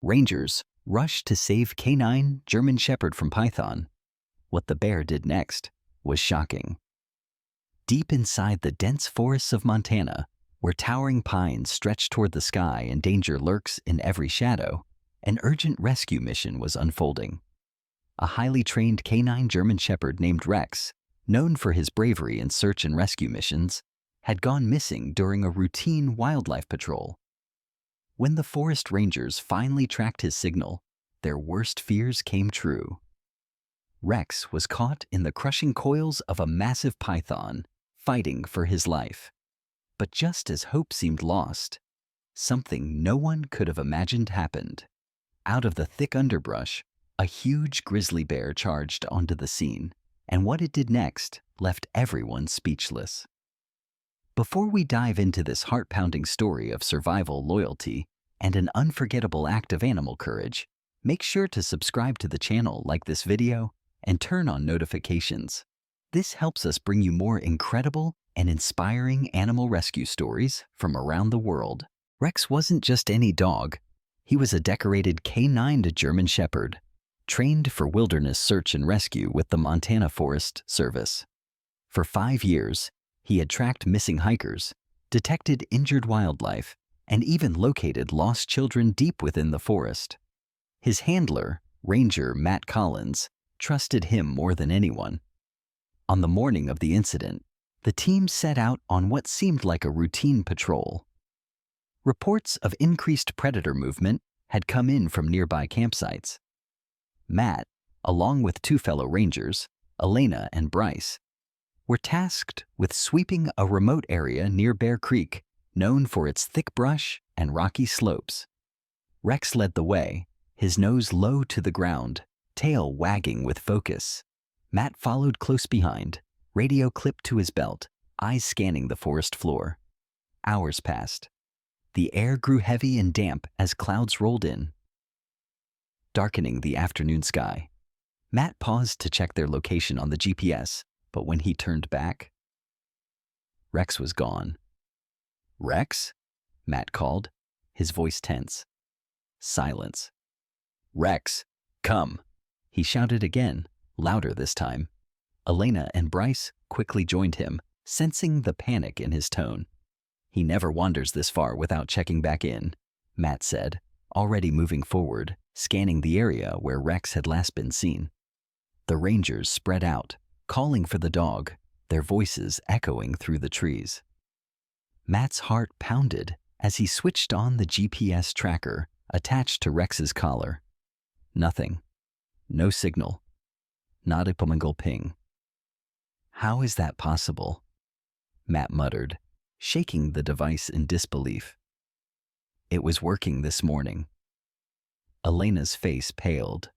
Rangers rushed to save canine German Shepherd from Python. What the bear did next was shocking. Deep inside the dense forests of Montana, where towering pines stretch toward the sky and danger lurks in every shadow, an urgent rescue mission was unfolding. A highly trained canine German Shepherd named Rex, known for his bravery in search and rescue missions, had gone missing during a routine wildlife patrol. When the forest rangers finally tracked his signal, their worst fears came true. Rex was caught in the crushing coils of a massive python, fighting for his life. But just as hope seemed lost, something no one could have imagined happened. Out of the thick underbrush, a huge grizzly bear charged onto the scene, and what it did next left everyone speechless. Before we dive into this heart-pounding story of survival, loyalty, and an unforgettable act of animal courage, make sure to subscribe to the channel, like this video, and turn on notifications. This helps us bring you more incredible and inspiring animal rescue stories from around the world. Rex wasn't just any dog. He was a decorated canine German Shepherd, trained for wilderness search and rescue with the Montana Forest Service. For 5 years, he had tracked missing hikers, detected injured wildlife, and even located lost children deep within the forest. His handler, Ranger Matt Collins, trusted him more than anyone. On the morning of the incident, the team set out on what seemed like a routine patrol. Reports of increased predator movement had come in from nearby campsites. Matt, along with 2 fellow rangers, Elena and Bryce, were tasked with sweeping a remote area near Bear Creek, known for its thick brush and rocky slopes. Rex led the way, his nose low to the ground, tail wagging with focus. Matt followed close behind, radio clipped to his belt, eyes scanning the forest floor. Hours passed. The air grew heavy and damp as clouds rolled in, darkening the afternoon sky. Matt paused to check their location on the GPS, but when he turned back, Rex was gone. "Rex?" Matt called, his voice tense. Silence. "Rex, come!" he shouted again, louder this time. Elena and Bryce quickly joined him, sensing the panic in his tone. "He never wanders this far without checking back in," Matt said, already moving forward, scanning the area where Rex had last been seen. The rangers spread out, calling for the dog, their voices echoing through the trees. Matt's heart pounded as he switched on the GPS tracker attached to Rex's collar. Nothing. No signal. Not a single ping. "How is that possible?" Matt muttered, shaking the device in disbelief. "It was working this morning." Elena's face paled.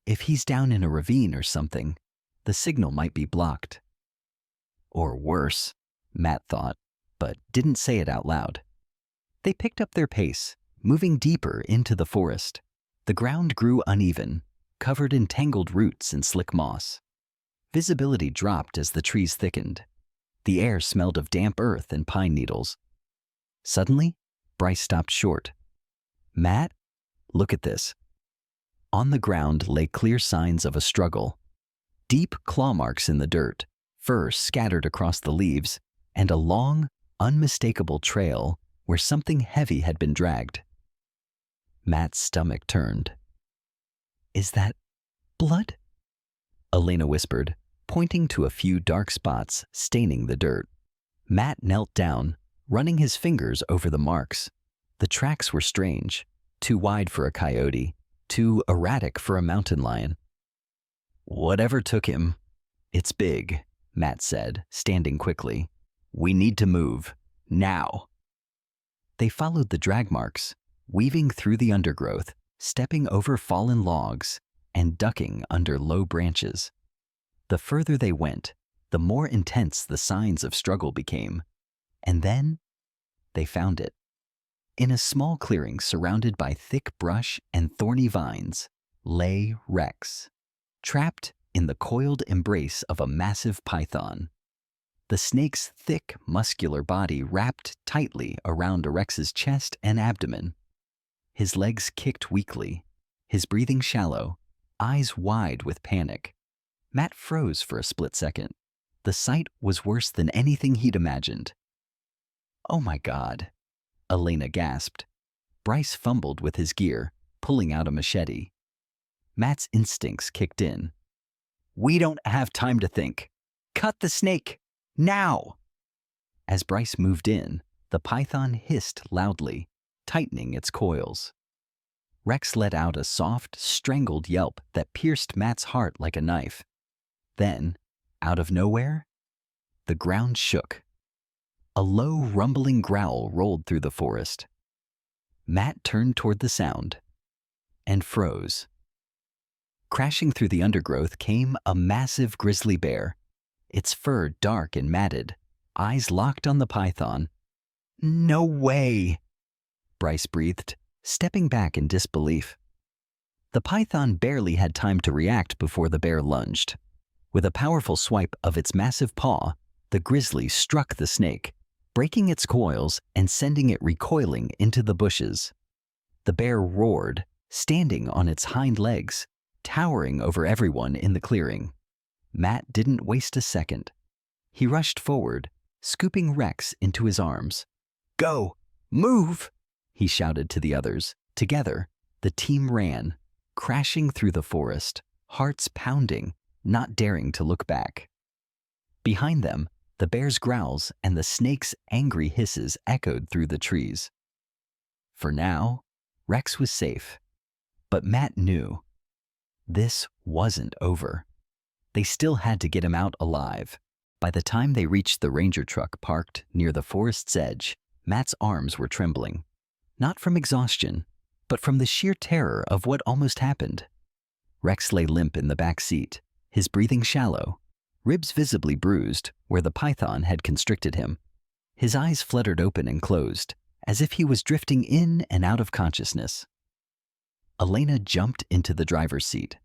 "If he's down in a ravine or something, the signal might be blocked." Or worse, Matt thought, but didn't say it out loud. They picked up their pace, moving deeper into the forest. The ground grew uneven, covered in tangled roots and slick moss. Visibility dropped as the trees thickened. The air smelled of damp earth and pine needles. Suddenly, Bryce stopped short. "Matt, look at this." On the ground lay clear signs of a struggle. Deep claw marks in the dirt, fur scattered across the leaves, and a long, unmistakable trail where something heavy had been dragged. Matt's stomach turned. "Is that blood?" Elena whispered, pointing to a few dark spots staining the dirt. Matt knelt down, running his fingers over the marks. The tracks were strange, too wide for a coyote, too erratic for a mountain lion. "Whatever took him, it's big," Matt said, standing quickly. "We need to move, now." They followed the drag marks, weaving through the undergrowth, stepping over fallen logs, and ducking under low branches. The further they went, the more intense the signs of struggle became. And then, they found it. In a small clearing surrounded by thick brush and thorny vines, lay Rex, trapped in the coiled embrace of a massive python. The snake's thick, muscular body wrapped tightly around Rex's chest and abdomen. His legs kicked weakly, his breathing shallow, eyes wide with panic. Matt froze for a split second. The sight was worse than anything he'd imagined. "Oh my God," Elena gasped. Bryce fumbled with his gear, pulling out a machete. Matt's instincts kicked in. "We don't have time to think. Cut the snake! Now!" As Bryce moved in, the python hissed loudly, tightening its coils. Rex let out a soft, strangled yelp that pierced Matt's heart like a knife. Then, out of nowhere, the ground shook. A low, rumbling growl rolled through the forest. Matt turned toward the sound and froze. Crashing through the undergrowth came a massive grizzly bear, its fur dark and matted, eyes locked on the python. "No way!" Bryce breathed, stepping back in disbelief. The python barely had time to react before the bear lunged. With a powerful swipe of its massive paw, the grizzly struck the snake, breaking its coils and sending it recoiling into the bushes. The bear roared, standing on its hind legs, towering over everyone in the clearing. Matt didn't waste a second. He rushed forward, scooping Rex into his arms. "Go! Move!" he shouted to the others. Together, the team ran, crashing through the forest, hearts pounding, not daring to look back. Behind them, the bear's growls and the snake's angry hisses echoed through the trees. For now, Rex was safe. But Matt knew this wasn't over. They still had to get him out alive. By the time they reached the ranger truck parked near the forest's edge, Matt's arms were trembling. Not from exhaustion, but from the sheer terror of what almost happened. Rex lay limp in the back seat, his breathing shallow, ribs visibly bruised where the python had constricted him. His eyes fluttered open and closed, as if he was drifting in and out of consciousness. Elena jumped into the driver's seat.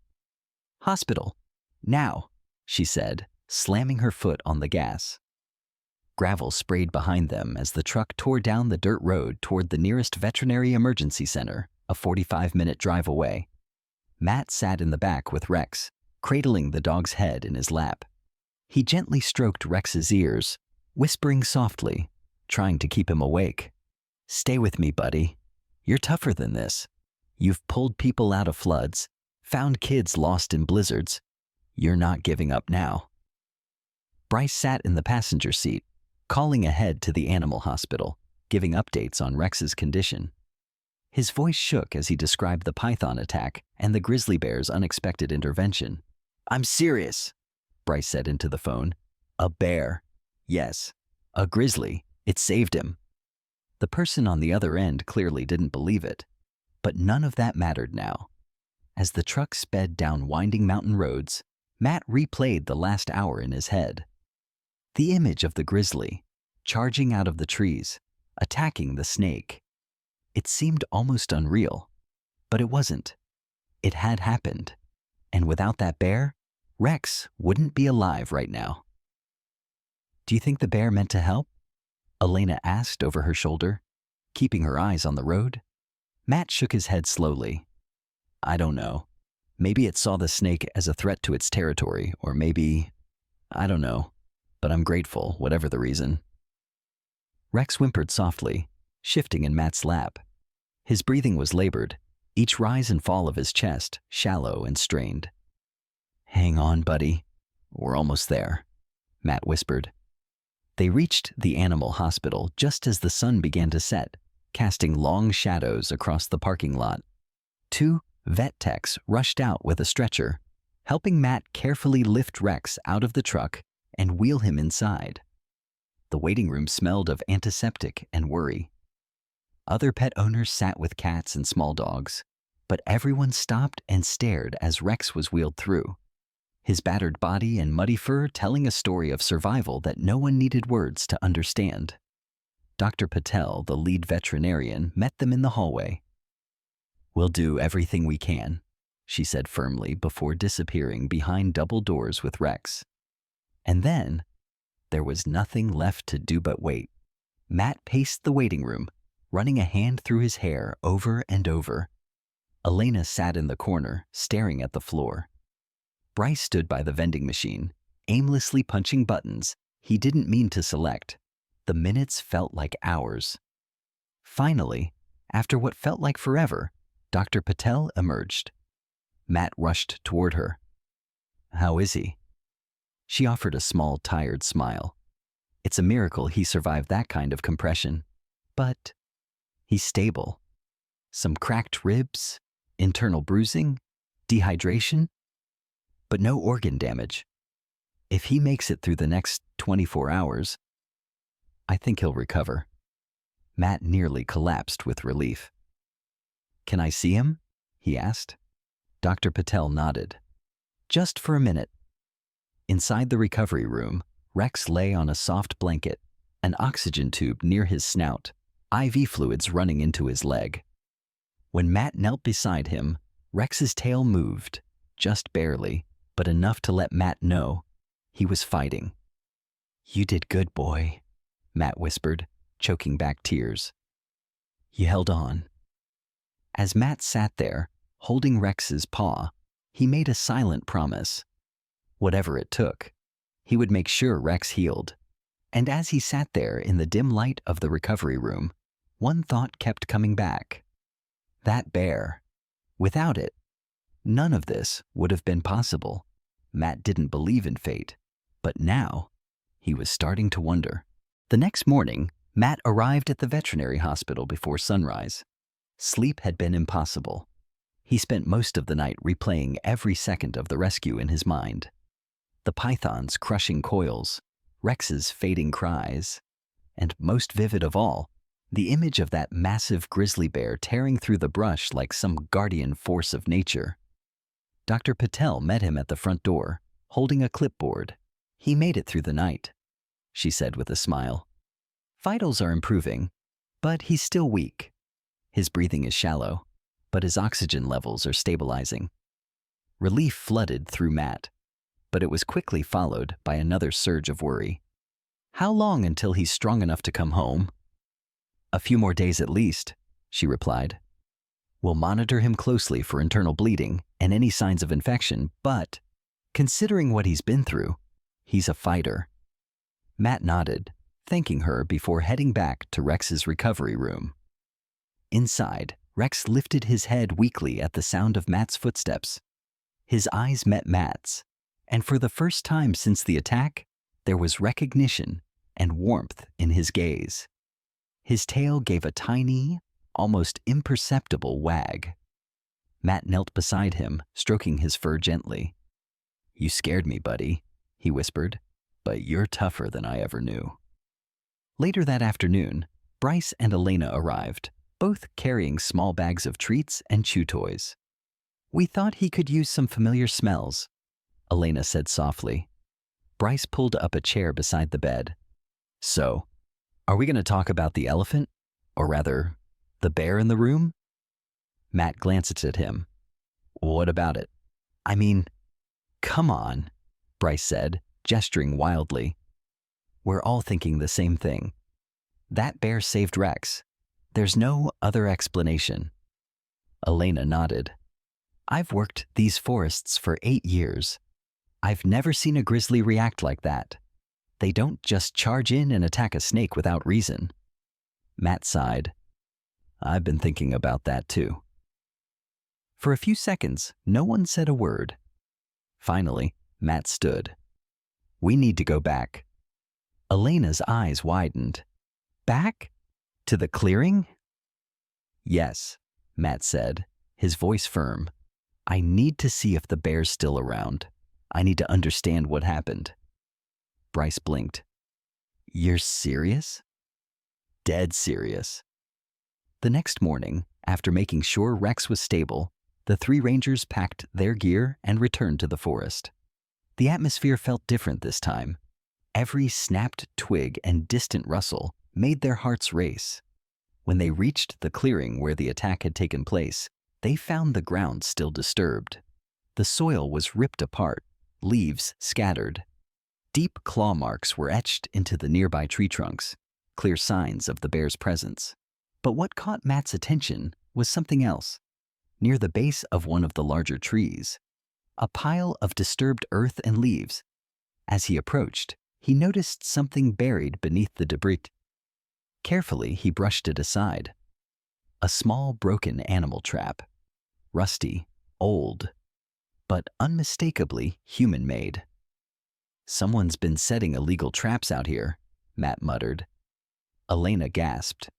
"Hospital, now," she said, slamming her foot on the gas. Gravel sprayed behind them as the truck tore down the dirt road toward the nearest veterinary emergency center, a 45-minute drive away. Matt sat in the back with Rex, cradling the dog's head in his lap. He gently stroked Rex's ears, whispering softly, trying to keep him awake. "Stay with me, buddy. You're tougher than this. You've pulled people out of floods, found kids lost in blizzards. You're not giving up now." Bryce sat in the passenger seat, calling ahead to the animal hospital, giving updates on Rex's condition. His voice shook as he described the python attack and the grizzly bear's unexpected intervention. "I'm serious," Bryce said into the phone. "A bear. Yes, a grizzly. It saved him." The person on the other end clearly didn't believe it. But none of that mattered now. As the truck sped down winding mountain roads, Matt replayed the last hour in his head. The image of the grizzly, charging out of the trees, attacking the snake. It seemed almost unreal, but it wasn't. It had happened. And without that bear, Rex wouldn't be alive right now. "Do you think the bear meant to help?" Elena asked over her shoulder, keeping her eyes on the road. Matt shook his head slowly. "I don't know. Maybe it saw the snake as a threat to its territory, or maybe... I don't know. But I'm grateful, whatever the reason." Rex whimpered softly, shifting in Matt's lap. His breathing was labored, each rise and fall of his chest shallow and strained. "Hang on, buddy. We're almost there," Matt whispered. They reached the animal hospital just as the sun began to set, casting long shadows across the parking lot. Two vet techs rushed out with a stretcher, helping Matt carefully lift Rex out of the truck and wheel him inside. The waiting room smelled of antiseptic and worry. Other pet owners sat with cats and small dogs, but everyone stopped and stared as Rex was wheeled through, his battered body and muddy fur telling a story of survival that no one needed words to understand. Dr. Patel, the lead veterinarian, met them in the hallway. "We'll do everything we can," she said firmly before disappearing behind double doors with Rex. And then, there was nothing left to do but wait. Matt paced the waiting room, running a hand through his hair over and over. Elena sat in the corner, staring at the floor. Bryce stood by the vending machine, aimlessly punching buttons he didn't mean to select. The minutes felt like hours. Finally, after what felt like forever, Dr. Patel emerged. Matt rushed toward her. "How is he?" She offered a small, tired smile. It's a miracle he survived that kind of compression. But he's stable. Some cracked ribs, internal bruising, dehydration, but no organ damage. If he makes it through the next 24 hours, I think he'll recover. Matt nearly collapsed with relief. "Can I see him?" he asked. Dr. Patel nodded. "Just for a minute." Inside the recovery room, Rex lay on a soft blanket, an oxygen tube near his snout, IV fluids running into his leg. When Matt knelt beside him, Rex's tail moved, just barely, but enough to let Matt know he was fighting. "You did good, boy," Matt whispered, choking back tears. "You held on." As Matt sat there, holding Rex's paw, he made a silent promise. Whatever it took, he would make sure Rex healed. And as he sat there in the dim light of the recovery room, one thought kept coming back. That bear. Without it, none of this would have been possible. Matt didn't believe in fate, but now he was starting to wonder. The next morning, Matt arrived at the veterinary hospital before sunrise. Sleep had been impossible. He spent most of the night replaying every second of the rescue in his mind. The python's crushing coils, Rex's fading cries, and most vivid of all, the image of that massive grizzly bear tearing through the brush like some guardian force of nature. Dr. Patel met him at the front door, holding a clipboard. "He made it through the night," she said with a smile. "Vitals are improving, but he's still weak. His breathing is shallow, but his oxygen levels are stabilizing." Relief flooded through Matt, but it was quickly followed by another surge of worry. "How long until he's strong enough to come home?" "A few more days at least," she replied. "We'll monitor him closely for internal bleeding and any signs of infection, but considering what he's been through, he's a fighter." Matt nodded, thanking her before heading back to Rex's recovery room. Inside, Rex lifted his head weakly at the sound of Matt's footsteps. His eyes met Matt's, and for the first time since the attack, there was recognition and warmth in his gaze. His tail gave a tiny, almost imperceptible wag. Matt knelt beside him, stroking his fur gently. "You scared me, buddy," he whispered, "but you're tougher than I ever knew." Later that afternoon, Bryce and Elena arrived, both carrying small bags of treats and chew toys. "We thought he could use some familiar smells," Elena said softly. Bryce pulled up a chair beside the bed. "So, are we going to talk about the elephant? Or rather, the bear in the room?" Matt glanced at him. "What about it?" "I mean, come on," Bryce said, gesturing wildly. "We're all thinking the same thing. That bear saved Rex. There's no other explanation." Elena nodded. "I've worked these forests for 8 years. I've never seen a grizzly react like that. They don't just charge in and attack a snake without reason." Matt sighed. "I've been thinking about that too." For a few seconds, no one said a word. Finally, Matt stood. "We need to go back." Elena's eyes widened. "Back? To the clearing?" "Yes," Matt said, his voice firm. "I need to see if the bear's still around. I need to understand what happened." Bryce blinked. "You're serious?" "Dead serious." The next morning, after making sure Rex was stable, the 3 rangers packed their gear and returned to the forest. The atmosphere felt different this time. Every snapped twig and distant rustle made their hearts race. When they reached the clearing where the attack had taken place, they found the ground still disturbed. The soil was ripped apart, leaves scattered. Deep claw marks were etched into the nearby tree trunks, clear signs of the bear's presence. But what caught Matt's attention was something else. Near the base of one of the larger trees, a pile of disturbed earth and leaves. As he approached, he noticed something buried beneath the debris. Carefully, he brushed it aside. A small, broken animal trap. Rusty, old, but unmistakably human-made. "Someone's been setting illegal traps out here," Matt muttered. Elena gasped.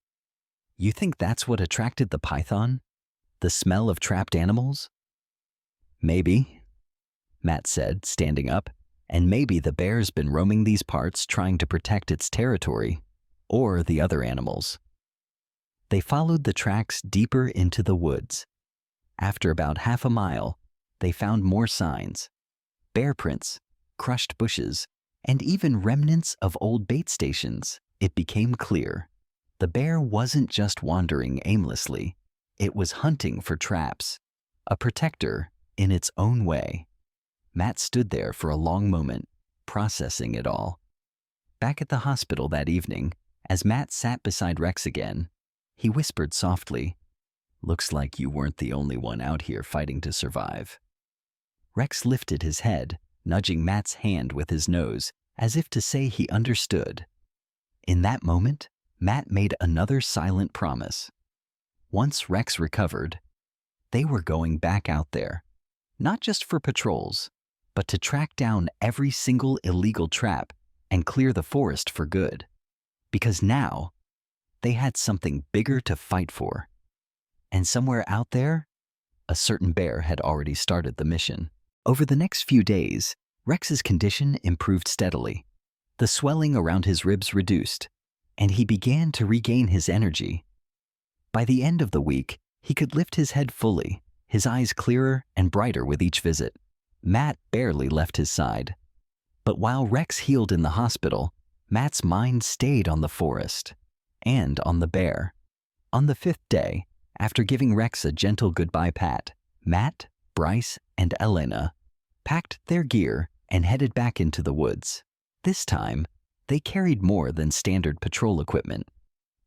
"You think that's what attracted the python? The smell of trapped animals?" "Maybe," Matt said, standing up. "And maybe the bear's been roaming these parts trying to protect its territory, or the other animals." They followed the tracks deeper into the woods. After about half a mile, they found more signs. Bear prints, crushed bushes, and even remnants of old bait stations. It became clear. The bear wasn't just wandering aimlessly. It was hunting for traps, a protector in its own way. Matt stood there for a long moment, processing it all. Back at the hospital that evening, as Matt sat beside Rex again, he whispered softly, "Looks like you weren't the only one out here fighting to survive." Rex lifted his head, nudging Matt's hand with his nose, as if to say he understood. In that moment, Matt made another silent promise. Once Rex recovered, they were going back out there, not just for patrols, but to track down every single illegal trap and clear the forest for good. Because now, they had something bigger to fight for. And somewhere out there, a certain bear had already started the mission. Over the next few days, Rex's condition improved steadily. The swelling around his ribs reduced, and he began to regain his energy. By the end of the week, he could lift his head fully, his eyes clearer and brighter with each visit. Matt barely left his side. But while Rex healed in the hospital, Matt's mind stayed on the forest and on the bear. On the 5th day, after giving Rex a gentle goodbye pat, Matt, Bryce, and Elena packed their gear and headed back into the woods. This time, they carried more than standard patrol equipment.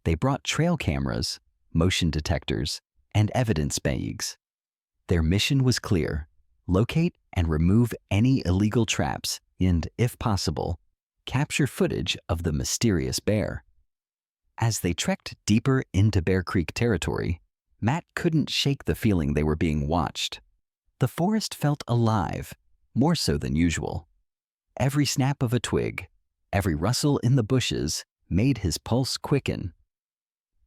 They brought trail cameras, motion detectors, and evidence bags. Their mission was clear: locate and remove any illegal traps and, if possible, capture footage of the mysterious bear. As they trekked deeper into Bear Creek territory, Matt couldn't shake the feeling they were being watched. The forest felt alive, more so than usual. Every snap of a twig, every rustle in the bushes made his pulse quicken.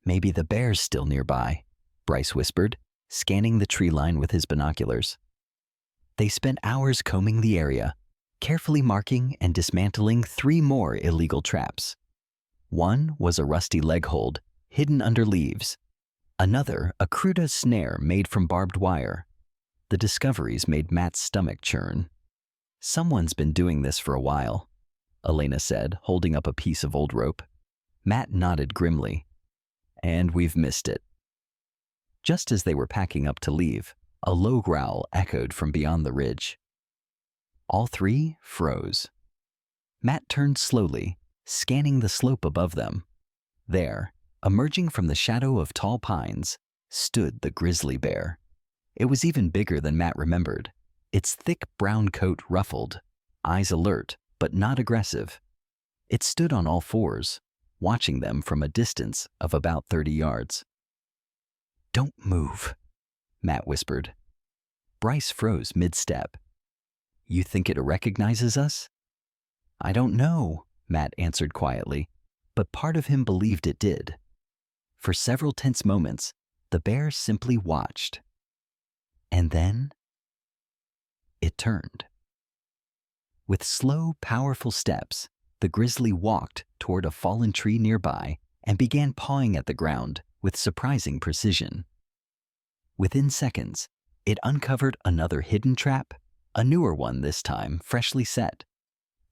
"Maybe the bear's still nearby," Bryce whispered, scanning the tree line with his binoculars. They spent hours combing the area, carefully marking and dismantling 3 more illegal traps. One was a rusty leg hold hidden under leaves. Another, a cruda snare made from barbed wire. The discoveries made Matt's stomach churn. "Someone's been doing this for a while," Elena said, holding up a piece of old rope. Matt nodded grimly. "And we've missed it." Just as they were packing up to leave, a low growl echoed from beyond the ridge. All 3 froze. Matt turned slowly, scanning the slope above them. There, emerging from the shadow of tall pines, stood the grizzly bear. It was even bigger than Matt remembered, its thick brown coat ruffled, eyes alert but not aggressive. It stood on all 4s, watching them from a distance of about 30 yards. "Don't move," Matt whispered. Bryce froze mid-step. "You think it recognizes us?" "I don't know," Matt answered quietly, but part of him believed it did. For several tense moments, the bear simply watched. And then, it turned. With slow, powerful steps, the grizzly walked toward a fallen tree nearby and began pawing at the ground with surprising precision. Within seconds, it uncovered another hidden trap, a newer one this time, freshly set.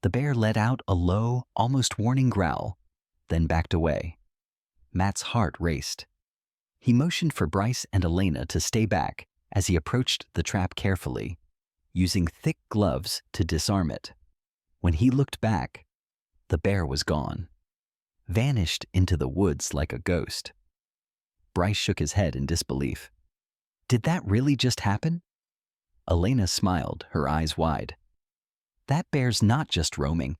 The bear let out a low, almost warning growl, then backed away. Matt's heart raced. He motioned for Bryce and Elena to stay back as he approached the trap carefully, using thick gloves to disarm it. When he looked back, the bear was gone, vanished into the woods like a ghost. Bryce shook his head in disbelief. Did that really just happen? Elena smiled, her eyes wide. That bear's not just roaming.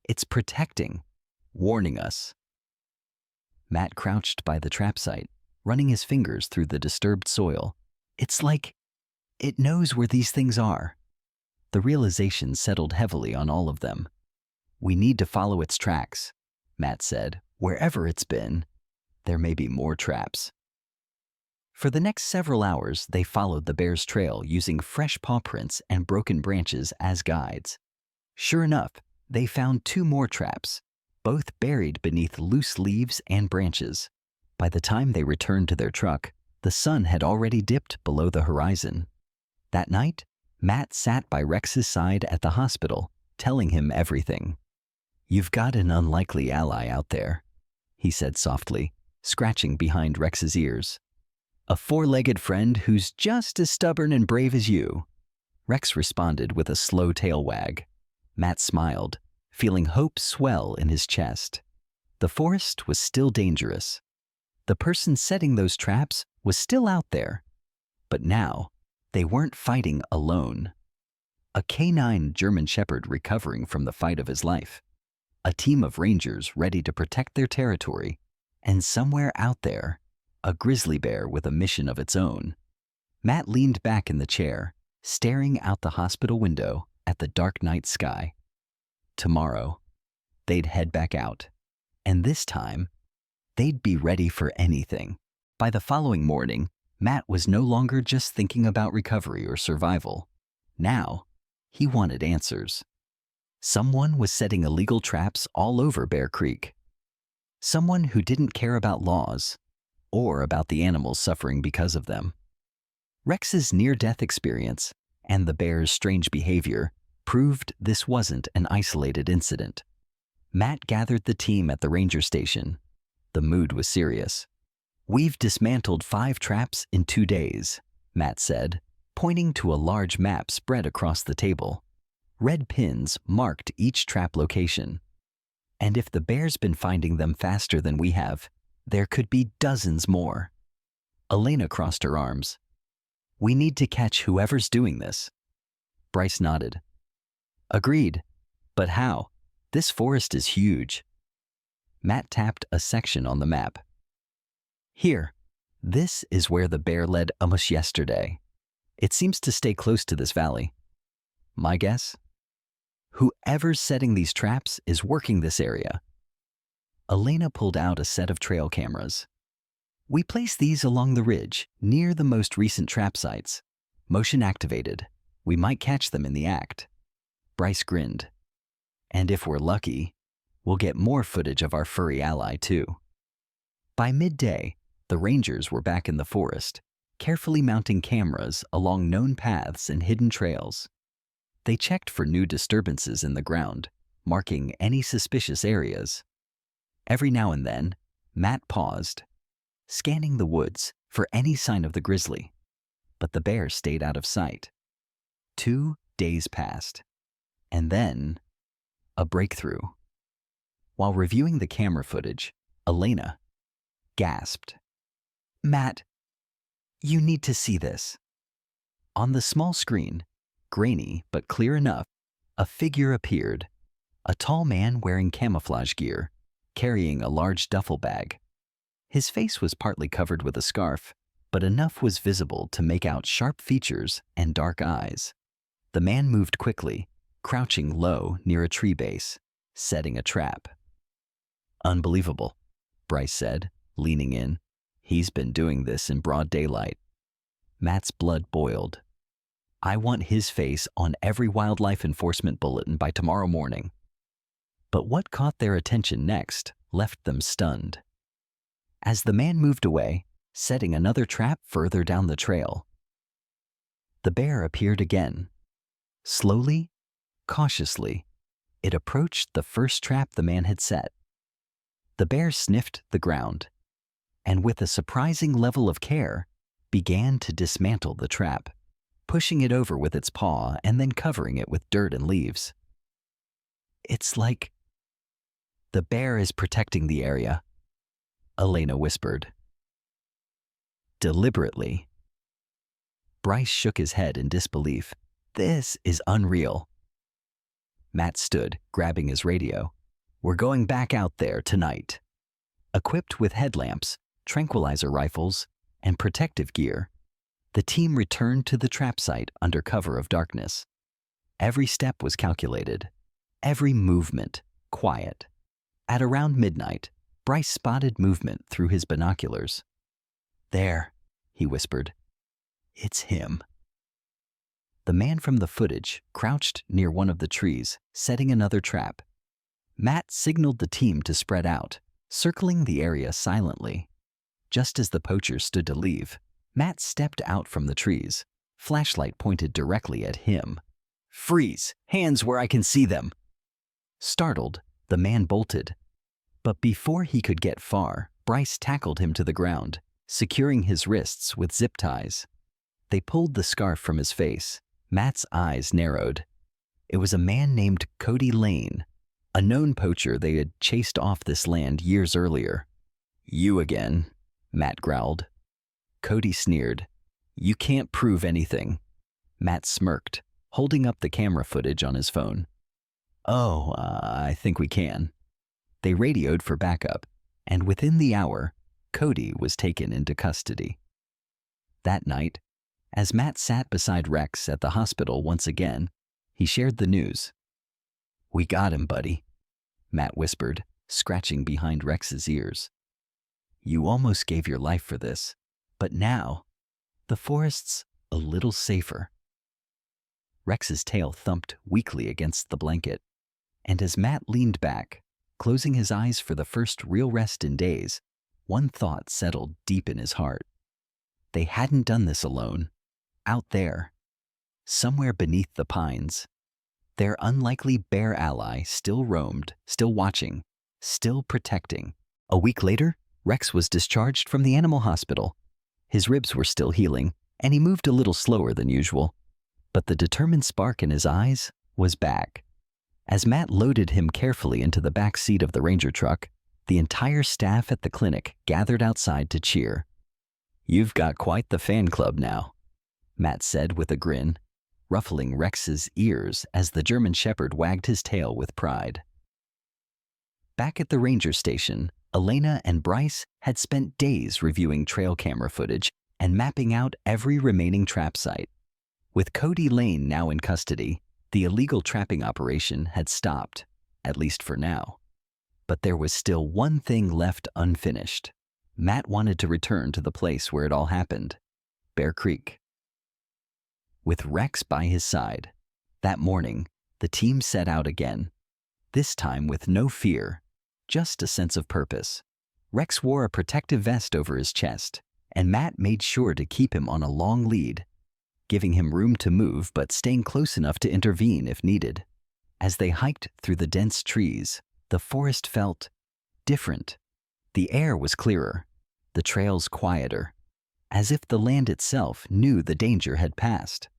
It's protecting, warning us. Matt crouched by the trap site, running his fingers through the disturbed soil. It's like it knows where these things are. The realization settled heavily on all of them. We need to follow its tracks, Matt said. Wherever it's been, there may be more traps. For the next several hours, they followed the bear's trail using fresh paw prints and broken branches as guides. Sure enough, they found 2 more traps, both buried beneath loose leaves and branches. By the time they returned to their truck, the sun had already dipped below the horizon. That night, Matt sat by Rex's side at the hospital, telling him everything. You've got an unlikely ally out there, he said softly, scratching behind Rex's ears. A 4-legged friend who's just as stubborn and brave as you. Rex responded with a slow tail wag. Matt smiled, feeling hope swell in his chest. The forest was still dangerous. The person setting those traps was still out there. But now, they weren't fighting alone. A canine German Shepherd recovering from the fight of his life. A team of rangers ready to protect their territory. And somewhere out there, a grizzly bear with a mission of its own. Matt leaned back in the chair, staring out the hospital window at the dark night sky. Tomorrow, they'd head back out. And this time, they'd be ready for anything. By the following morning, Matt was no longer just thinking about recovery or survival. Now, he wanted answers. Someone was setting illegal traps all over Bear Creek. Someone who didn't care about laws or about the animals suffering because of them. Rex's near-death experience and the bear's strange behavior proved this wasn't an isolated incident. Matt gathered the team at the ranger station. The mood was serious. We've dismantled 5 traps in 2 days, Matt said, pointing to a large map spread across the table. Red pins marked each trap location. And if the bear's been finding them faster than we have, there could be dozens more. Elena crossed her arms. We need to catch whoever's doing this. Bryce nodded. Agreed. But how? This forest is huge. Matt tapped a section on the map. Here, this is where the bear led us yesterday. It seems to stay close to this valley. My guess? Whoever's setting these traps is working this area. Elena pulled out a set of trail cameras. We place these along the ridge, near the most recent trap sites. Motion activated. We might catch them in the act. Bryce grinned. And if we're lucky, we'll get more footage of our furry ally too. By midday, the rangers were back in the forest, carefully mounting cameras along known paths and hidden trails. They checked for new disturbances in the ground, marking any suspicious areas. Every now and then, Matt paused, scanning the woods for any sign of the grizzly. But the bear stayed out of sight. 2 days passed. And then, a breakthrough. While reviewing the camera footage, Elena gasped. Matt, you need to see this. On the small screen, grainy but clear enough, a figure appeared. A tall man wearing camouflage gear, carrying a large duffel bag. His face was partly covered with a scarf, but enough was visible to make out sharp features and dark eyes. The man moved quickly, crouching low near a tree base, setting a trap. Unbelievable, Bryce said, leaning in. He's been doing this in broad daylight. Matt's blood boiled. I want his face on every wildlife enforcement bulletin by tomorrow morning. But what caught their attention next left them stunned. As the man moved away, setting another trap further down the trail, the bear appeared again. Slowly, cautiously, it approached the first trap the man had set. The bear sniffed the ground, and with a surprising level of care, began to dismantle the trap, pushing it over with its paw and then covering it with dirt and leaves. It's like the bear is protecting the area, Elena whispered. Deliberately. Bryce shook his head in disbelief. This is unreal. Matt stood, grabbing his radio. We're going back out there tonight. Equipped with headlamps, tranquilizer rifles, and protective gear, the team returned to the trap site under cover of darkness. Every step was calculated, every movement quiet. At around midnight, Bryce spotted movement through his binoculars. There, he whispered. It's him. The man from the footage crouched near one of the trees, setting another trap. Matt signaled the team to spread out, circling the area silently. Just as the poacher stood to leave, Matt stepped out from the trees, flashlight pointed directly at him. Freeze! Hands where I can see them! Startled, the man bolted. But before he could get far, Bryce tackled him to the ground, securing his wrists with zip ties. They pulled the scarf from his face. Matt's eyes narrowed. It was a man named Cody Lane, a known poacher they had chased off this land years earlier. You again, Matt growled. Cody sneered. You can't prove anything. Matt smirked, holding up the camera footage on his phone. I think we can. They radioed for backup, and within the hour, Cody was taken into custody. That night, as Matt sat beside Rex at the hospital once again, he shared the news. We got him, buddy, Matt whispered, scratching behind Rex's ears. You almost gave your life for this, but now, the forest's a little safer. Rex's tail thumped weakly against the blanket, and as Matt leaned back, closing his eyes for the first real rest in days, one thought settled deep in his heart. They hadn't done this alone. Out there, somewhere beneath the pines, their unlikely bear ally still roamed, still watching, still protecting. A week later, Rex was discharged from the animal hospital. His ribs were still healing, and he moved a little slower than usual. But the determined spark in his eyes was back. As Matt loaded him carefully into the back seat of the ranger truck, the entire staff at the clinic gathered outside to cheer. You've got quite the fan club now, Matt said with a grin, ruffling Rex's ears as the German Shepherd wagged his tail with pride. Back at the ranger station, Elena and Bryce had spent days reviewing trail camera footage and mapping out every remaining trap site. With Cody Lane now in custody, the illegal trapping operation had stopped, at least for now. But there was still one thing left unfinished. Matt wanted to return to the place where it all happened, Bear Creek. With Rex by his side, that morning, the team set out again, this time with no fear, just a sense of purpose. Rex wore a protective vest over his chest, and Matt made sure to keep him on a long lead, giving him room to move but staying close enough to intervene if needed. As they hiked through the dense trees, the forest felt different. The air was clearer, the trails quieter, as if the land itself knew the danger had passed.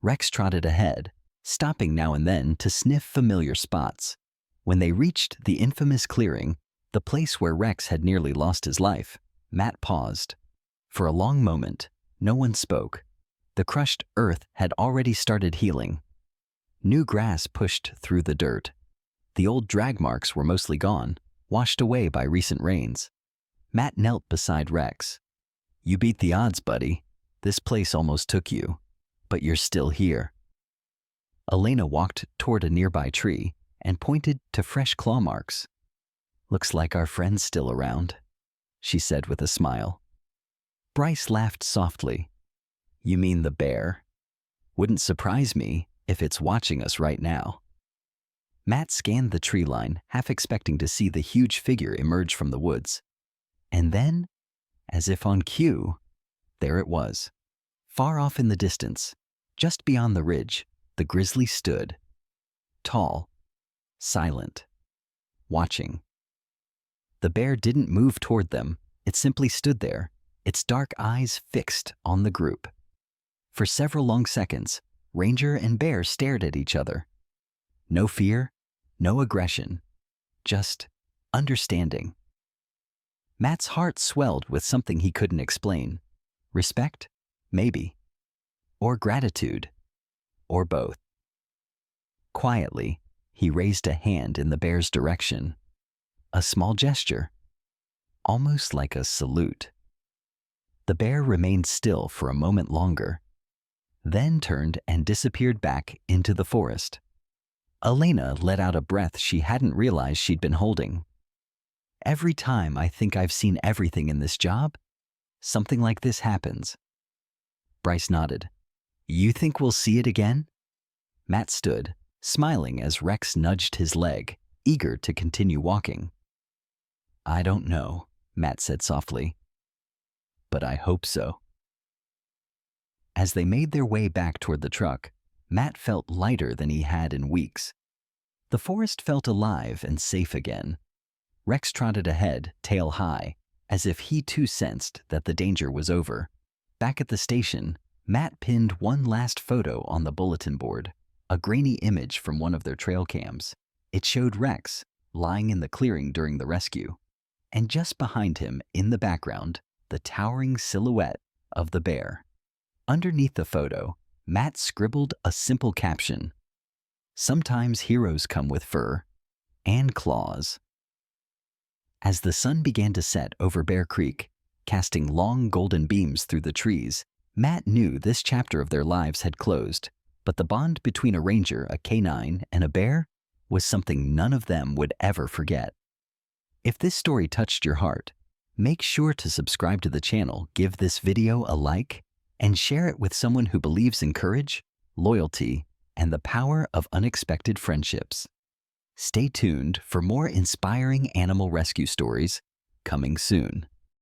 Rex trotted ahead, stopping now and then to sniff familiar spots. When they reached the infamous clearing, the place where Rex had nearly lost his life, Matt paused. For a long moment, no one spoke. The crushed earth had already started healing. New grass pushed through the dirt. The old drag marks were mostly gone, washed away by recent rains. Matt knelt beside Rex. You beat the odds, buddy. This place almost took you, but you're still here. Elena walked toward a nearby tree and pointed to fresh claw marks. Looks like our friend's still around, she said with a smile. Bryce laughed softly. You mean the bear? Wouldn't surprise me if it's watching us right now. Matt scanned the tree line, half expecting to see the huge figure emerge from the woods. And then, as if on cue, there it was. Far off in the distance, just beyond the ridge, the grizzly stood. Tall, silent, watching. The bear didn't move toward them. It simply stood there, its dark eyes fixed on the group. For several long seconds, Ranger and bear stared at each other. No fear, no aggression, just understanding. Matt's heart swelled with something he couldn't explain. Respect? Maybe. Or gratitude? Or both. Quietly, he raised a hand in the bear's direction. A small gesture, almost like a salute. The bear remained still for a moment longer, then turned and disappeared back into the forest. Elena let out a breath she hadn't realized she'd been holding. Every time I think I've seen everything in this job, something like this happens. Bryce nodded. You think we'll see it again? Matt stood, smiling as Rex nudged his leg, eager to continue walking. I don't know, Matt said softly, but I hope so. As they made their way back toward the truck, Matt felt lighter than he had in weeks. The forest felt alive and safe again. Rex trotted ahead, tail high, as if he too sensed that the danger was over. Back at the station, Matt pinned one last photo on the bulletin board, a grainy image from one of their trail cams. It showed Rex lying in the clearing during the rescue, and just behind him, in the background, the towering silhouette of the bear. Underneath the photo, Matt scribbled a simple caption. Sometimes heroes come with fur and claws. As the sun began to set over Bear Creek, casting long golden beams through the trees, Matt knew this chapter of their lives had closed, but the bond between a ranger, a canine, and a bear was something none of them would ever forget. If this story touched your heart, make sure to subscribe to the channel, give this video a like, and share it with someone who believes in courage, loyalty, and the power of unexpected friendships. Stay tuned for more inspiring animal rescue stories coming soon.